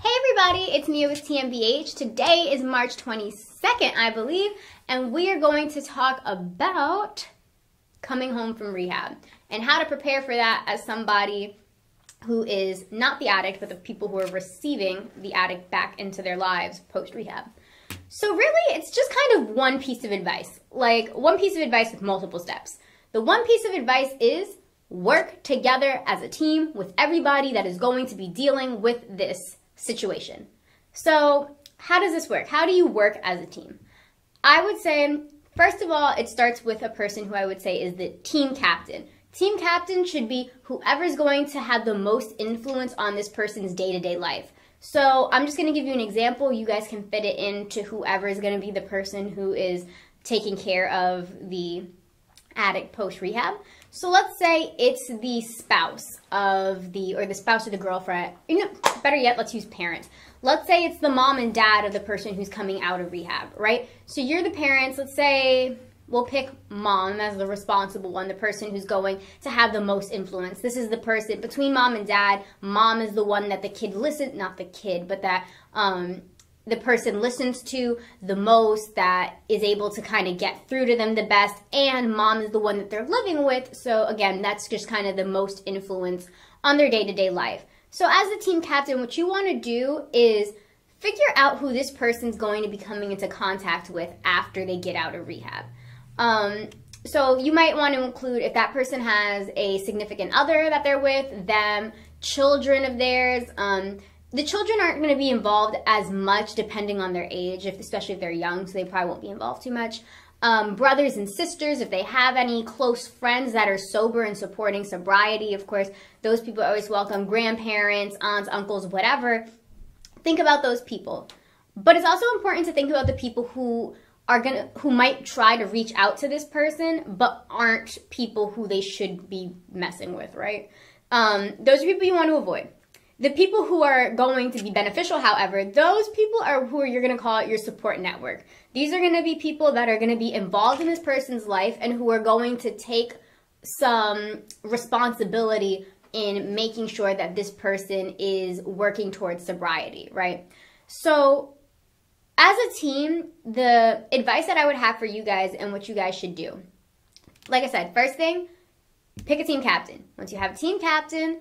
Hey everybody, it's Mia with TMBH. Today is March 22nd, I believe, and we are going to talk about coming home from rehab and how to prepare for that as somebody who is not the addict, but the people who are receiving the addict back into their lives post-rehab. So really, it's just kind of one piece of advice, like one piece of advice with multiple steps. The one piece of advice is work together as a team with everybody that is going to be dealing with this situation. So how does this work? How do you work as a team? I would say, first of all, it starts with a person who I would say is the team captain. Team captain should be whoever's going to have the most influence on this person's day-to-day life. So I'm just going to give you an example. You guys can fit it into whoever is going to be the person who is taking care of the addict post-rehab. So let's say it's the spouse of the spouse or the girlfriend. Better yet, let's use parents. Let's say it's the mom and dad of the person who's coming out of rehab, right? So you're the parents. Let's say we'll pick mom as the responsible one, the person who's going to have the most influence. This is the person between mom and dad. Mom is the one that the kid listens, not the kid, but that the person listens to the most, that is able to kind of get through to them the best, and mom is the one that they're living with. So again, that's just kind of the most influence on their day-to-day life. So as the team captain, what you want to do is figure out who this person's going to be coming into contact with after they get out of rehab. So you might want to include, if that person has a significant other that they're with, them, children of theirs. The children aren't going to be involved as much depending on their age, especially if they're young, so they probably won't be involved too much. Brothers and sisters, if they have any close friends that are sober and supporting sobriety, of course, those people are always welcome. Grandparents, aunts, uncles, whatever. Think about those people. But it's also important to think about the people who might try to reach out to this person, but aren't people who they should be messing with, right? Those are people you want to avoid. The people who are going to be beneficial, however, those people are who you're going to call your support network. These are going to be people that are going to be involved in this person's life and who are going to take some responsibility in making sure that this person is working towards sobriety, right? So as a team, the advice that I would have for you guys and what you guys should do, like I said, first thing, pick a team captain. Once you have a team captain,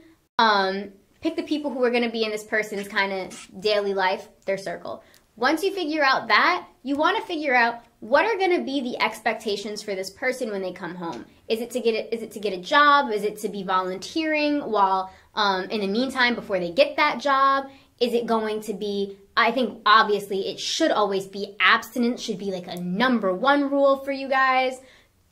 pick the people who are going to be in this person's kind of daily life, their circle. Once you figure out that, you want to figure out what are going to be the expectations for this person when they come home. Is it to get a job? Is it to be volunteering while in the meantime before they get that job? Is it going to be, I think obviously it should always be abstinence, should be like a #1 rule for you guys.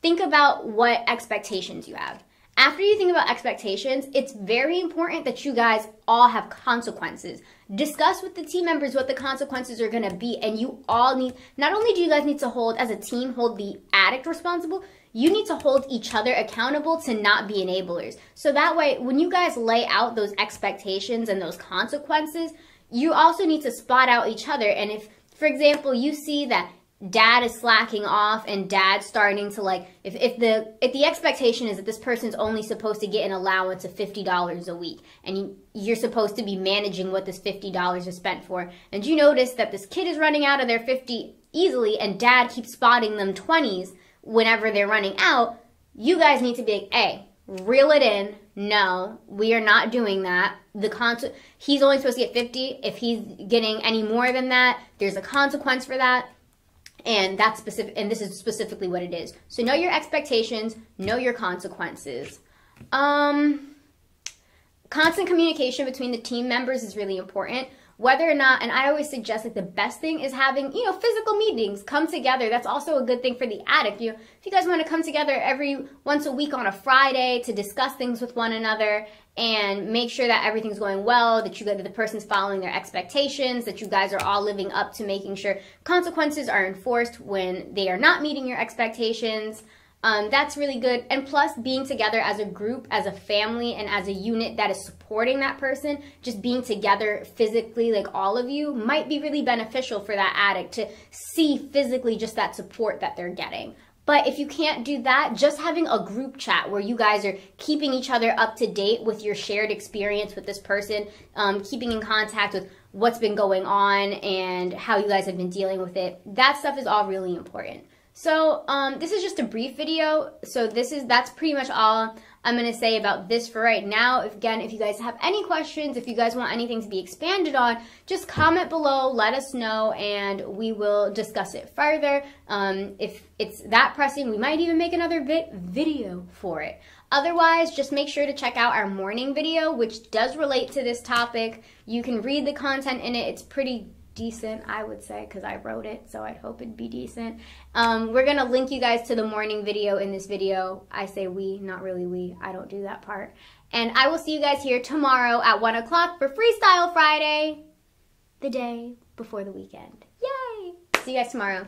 Think about what expectations you have. After you think about expectations, it's very important that you guys all have consequences. Discuss with the team members what the consequences are going to be, and you all need, not only do you guys need to hold, as a team, hold the addict responsible, you need to hold each other accountable to not be enablers. So that way, when you guys lay out those expectations and those consequences, you also need to spot out each other. And if, for example, you see that dad is slacking off and dad's starting to if the expectation is that this person's only supposed to get an allowance of $50 a week and you're supposed to be managing what this $50 is spent for, and you notice that this kid is running out of their 50 easily and dad keeps spotting them 20s whenever they're running out, you guys need to be like, hey, reel it in. No, we are not doing that. He's only supposed to get 50. If he's getting any more than that, there's a consequence for that. And that's specific, and this is specifically what it is. So know your expectations, know your consequences. Constant communication between the team members is really important. Whether or not, and I always suggest the best thing is having, physical meetings, come together. That's also a good thing for the addict. If you guys want to come together every once a week on a Friday to discuss things with one another and make sure that everything's going well, that the person's following their expectations, that you guys are all living up to making sure consequences are enforced when they are not meeting your expectations. That's really good. And plus, being together as a group, as a family, and as a unit that is supporting that person, just being together physically, like all of you, might be really beneficial for that addict to see physically just that support that they're getting. But if you can't do that, just having a group chat where you guys are keeping each other up to date with your shared experience with this person, keeping in contact with what's been going on and how you guys have been dealing with it, that stuff is all really important. So this is just a brief video. So that's pretty much all I'm going to say about this for right now. Again, if you guys have any questions, if you guys want anything to be expanded on, just comment below, let us know, and we will discuss it further. If it's that pressing, we might even make another video for it. Otherwise, just make sure to check out our morning video, which does relate to this topic. You can read the content in it. It's pretty decent, I would say, because I wrote it, so I'd hope it'd be decent. We're going to link you guys to the morning video in this video. I say we, not really we. I don't do that part. And I will see you guys here tomorrow at 1 o'clock for Freestyle Friday, the day before the weekend. Yay! See you guys tomorrow.